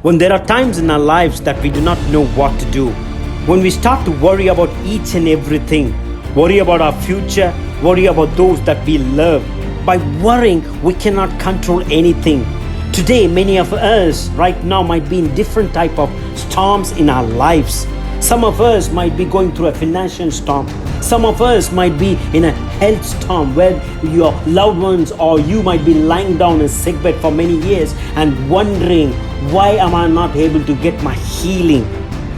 When there are times in our lives that we do not know what to do, when we start to worry about each and everything, worry about our future, worry about those that we love, by worrying, we cannot control anything. Today, many of us right now might be in different type of storms in our lives. Some of us might be going through a financial storm. Some of us might be in a health storm where your loved ones or you might be lying down in sickbed for many years and wondering, why am I not able to get my healing?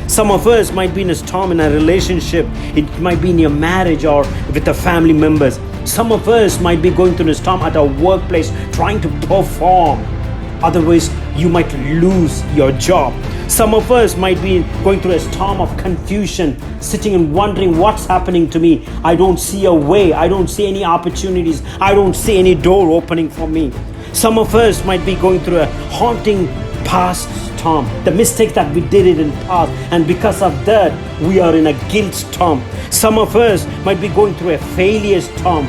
Some of us might be in a storm in a relationship. It might be in your marriage or with the family members. Some of us might be going through a storm at our workplace trying to perform. Otherwise, you might lose your job. Some of us might be going through a storm of confusion, sitting and wondering what's happening to me. I don't see a way. I don't see any opportunities. I don't see any door opening for me. Some of us might be going through a haunting past storm, the mistake that we did it in past, and because of that, we are in a guilt storm. Some of us might be going through a failure storm,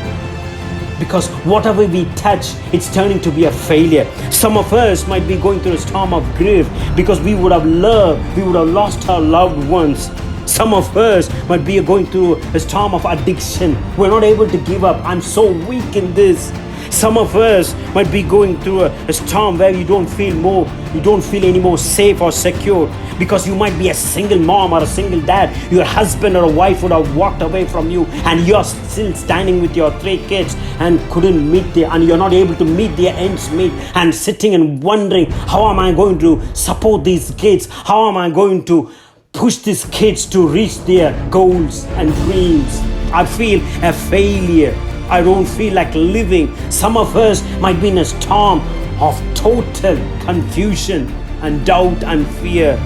because whatever we touch, it's turning to be a failure. Some of us might be going through a storm of grief because we would have lost our loved ones. Some of us might be going through a storm of addiction. We're not able to give up. I'm so weak in this. Some of us might be going through a storm where you don't feel any more safe or secure, because you might be a single mom or a single dad. Your husband or a wife would have walked away from you, and you're still standing with your 3 kids and and you're not able to meet their ends meet, and sitting and wondering, how am I going to support these kids? How am I going to push these kids to reach their goals and dreams? I feel a failure. I don't feel like living. Some of us might be in a storm of total confusion and doubt and fear.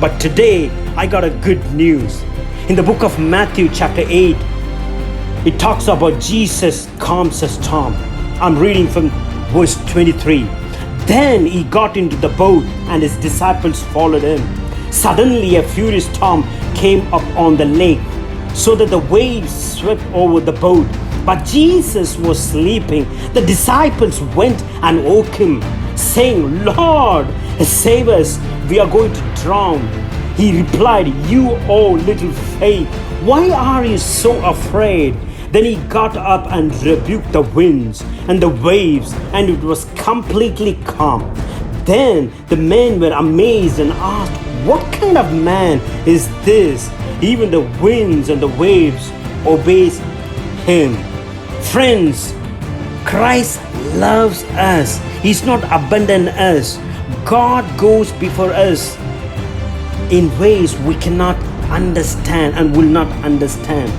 But today, I got a good news. In the book of Matthew chapter 8, it talks about Jesus calms a storm. I'm reading from verse 23. Then he got into the boat and his disciples followed him. Suddenly a furious storm came up on the lake, so that the waves swept over the boat. But Jesus was sleeping. The disciples went and woke him, saying, "Lord, save us, we are going to drown." He replied, "You, O little faith, why are you so afraid?" Then he got up and rebuked the winds and the waves, and it was completely calm. Then the men were amazed and asked, "What kind of man is this? Even the winds and the waves obeys him." Friends, Christ loves us. He's not abandoned us. God goes before us in ways we cannot understand and will not understand.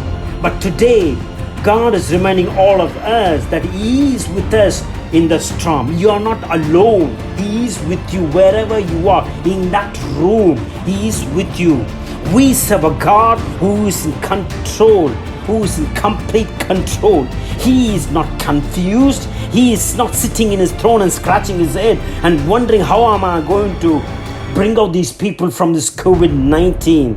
But today, God is reminding all of us that He is with us in the storm. You are not alone. He is with you wherever you are. In that room, He is with you. We serve a God who is in control, who is in complete control. He is not confused. He is not sitting in his throne and scratching his head and wondering, how am I going to bring out these people from this COVID-19?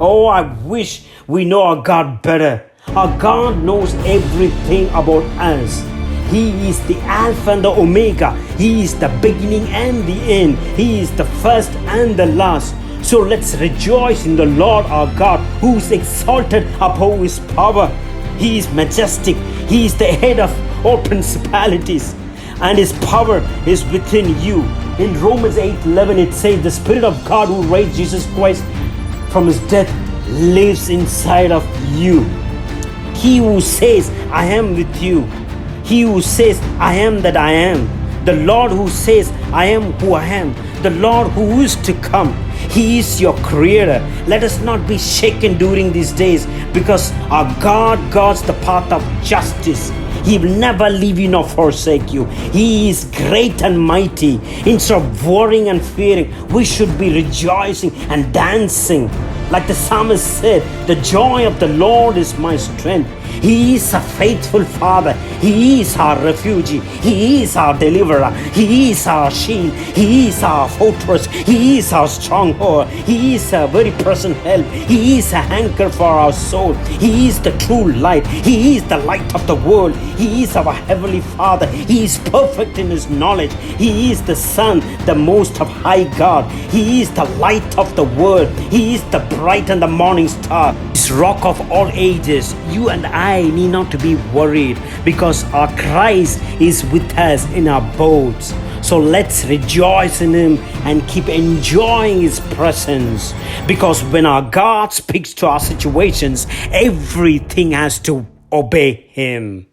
Oh, I wish we know our God better. Our God knows everything about us. He is the Alpha and the Omega. He is the beginning and the end. He is the first and the last. So let's rejoice in the Lord our God, who is exalted above his power. He is majestic. He is the head of all principalities, and his power is within you. In Romans 8:11 it says, "The Spirit of God who raised Jesus Christ from his death lives inside of you." He who says, "I am with you." He who says, "I am that I am." The Lord who says, "I am who I am." The Lord who is to come. He is your creator. Let us not be shaken during these days, because our God guards the path of justice. He will never leave you nor forsake you. He is great and mighty. Instead of worrying and fearing, we should be rejoicing and dancing. Like the psalmist said, "The joy of the Lord is my strength." He is a faithful Father. He is our refuge. He is our deliverer. He is our shield. He is our fortress. He is our stronghold. He is a very present help. He is a anchor for our soul. He is the true light. He is the light of the world. He is our heavenly Father. He is perfect in his knowledge. He is the Son, the most of high God. He is the light of the world. He is the bright and the morning star. This rock of all ages. You and I need not to be worried because our Christ is with us in our boats. So let's rejoice in him and keep enjoying his presence, because when our God speaks to our situations, everything has to obey him.